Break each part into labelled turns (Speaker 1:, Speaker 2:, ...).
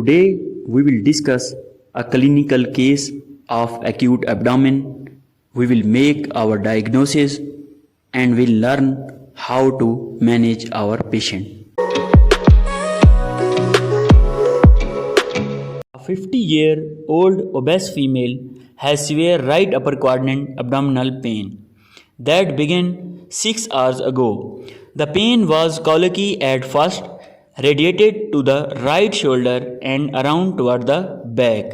Speaker 1: Today we will discuss a clinical case of acute abdomen. We will make our diagnosis and will learn how to manage our patient. A 50-year-old obese female has severe right upper quadrant abdominal pain that began 6 hours ago. The pain was colicky at first, radiated to the right shoulder and around toward the back.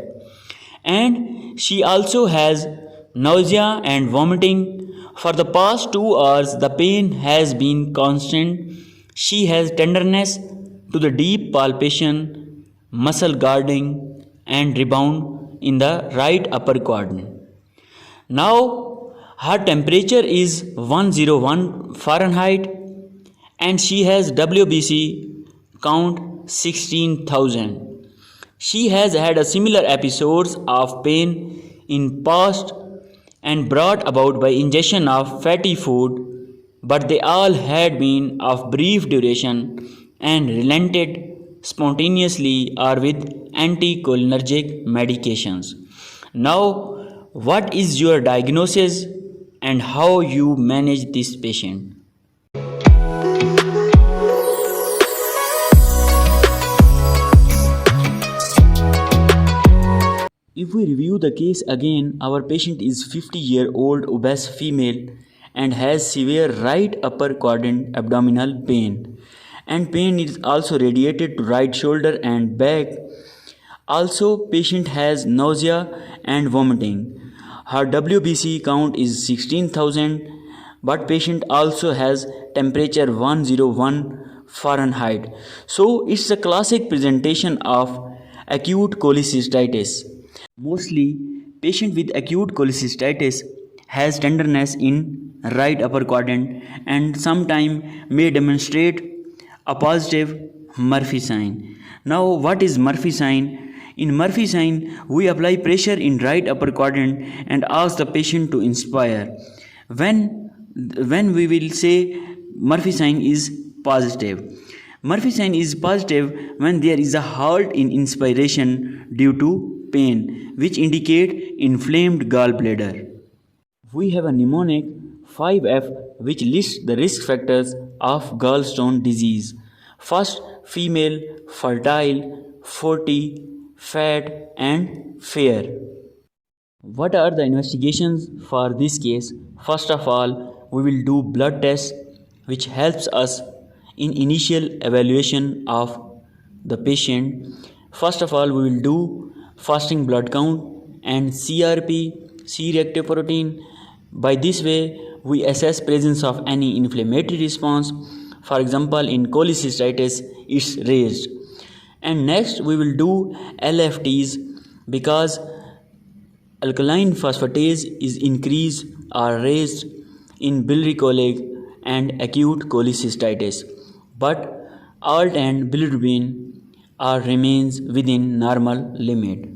Speaker 1: And she also has nausea and vomiting. For the past 2 hours, the pain has been constant. She has tenderness to the deep palpation, muscle guarding, and rebound in the right upper quadrant. Now, her temperature is 101 Fahrenheit and she has WBC count 16,000. She has had a similar episodes of pain in past and brought about by ingestion of fatty food, but they all had been of brief duration and relented spontaneously or with anticholinergic medications. Now, what is your diagnosis and how you manage this patient? If we review the case again, our patient is 50-year-old obese female and has severe right upper quadrant abdominal pain. And pain is also radiated to right shoulder and back. Also, patient has nausea and vomiting. Her WBC count is 16,000, but patient also has temperature 101 Fahrenheit. So, it's a classic presentation of acute cholecystitis. Mostly, patient with acute cholecystitis has tenderness in right upper quadrant and sometimes may demonstrate a positive Murphy sign. Now, what is Murphy sign? In Murphy sign, we apply pressure in right upper quadrant and ask the patient to inspire. When we will say Murphy sign is positive. Murphy sign is positive when there is a halt in inspiration due to pain, which indicate inflamed gallbladder. We have a mnemonic 5F which lists the risk factors of gallstone disease. First, female, fertile, 40, fat and fair. What are the investigations for this case? First of all, we will do blood test which helps us in initial evaluation of the patient. First of all, we will do fasting blood count and CRP, C-reactive protein. By this way, we assess presence of any inflammatory response. For example, in cholecystitis, it's raised. And next, we will do LFTs because alkaline phosphatase is increased or raised in biliary colic and acute cholecystitis. But ALT and bilirubin remains within normal limit.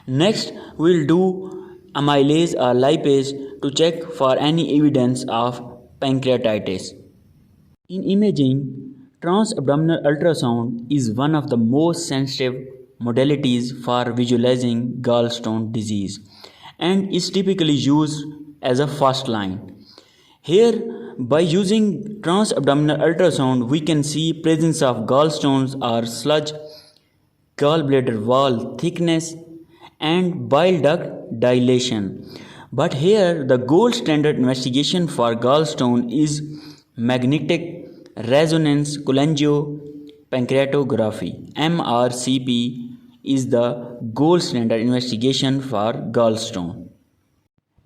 Speaker 1: Next, we will do amylase or lipase to check for any evidence of pancreatitis. In imaging, transabdominal ultrasound is one of the most sensitive modalities for visualizing gallstone disease and is typically used as a first line. Here, by using transabdominal ultrasound, we can see presence of gallstones or sludge, gallbladder wall thickness, and bile duct dilation. But here, the gold standard investigation for gallstone is magnetic resonance cholangiopancreatography. MRCP is the gold standard investigation for gallstone.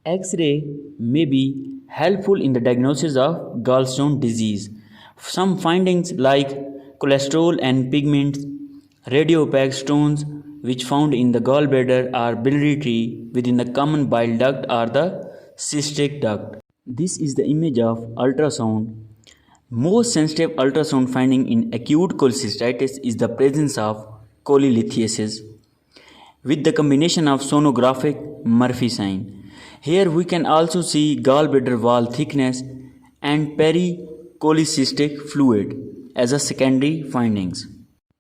Speaker 1: X-ray may be helpful in the diagnosis of gallstone disease. Some findings like cholesterol and pigments, radiopaque stones which found in the gallbladder or biliary tree within the common bile duct or the cystic duct. This is the image of ultrasound. Most sensitive ultrasound finding in acute cholecystitis is the presence of cholelithiasis with the combination of sonographic Murphy sign. Here we can also see gallbladder wall thickness and pericholecystic fluid as a secondary findings.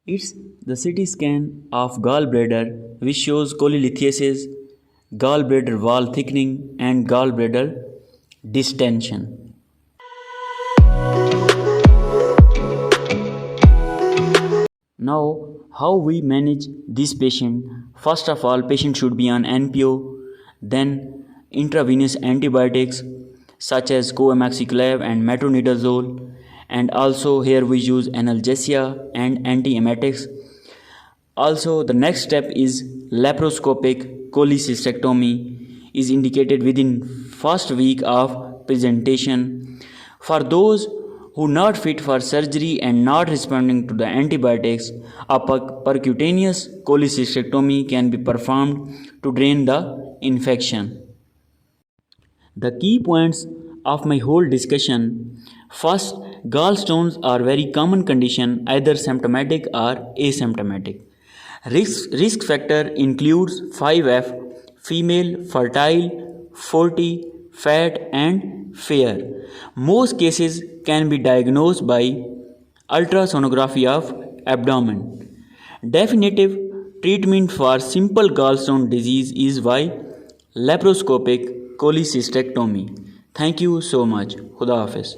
Speaker 1: It's the CT scan of gallbladder which shows cholelithiasis, gallbladder wall thickening, and gallbladder distension. Now, how we manage this patient? First of all, patient should be on NPO, then intravenous antibiotics such as coamoxiclav and metronidazole, and also here we use analgesia and antiemetics. Also, the next step is laparoscopic cholecystectomy is indicated within first week of presentation. For those who not fit for surgery and not responding to the antibiotics, a percutaneous cholecystectomy can be performed to drain the infection. The key points of my whole discussion. First, gallstones are very common condition, either symptomatic or asymptomatic. Risk factor includes 5F, female, fertile, 40, fat and fair. Most cases can be diagnosed by ultrasonography of abdomen. Definitive treatment for simple gallstone disease is by laparoscopic cholecystectomy. Thank you so much. Khuda Hafiz.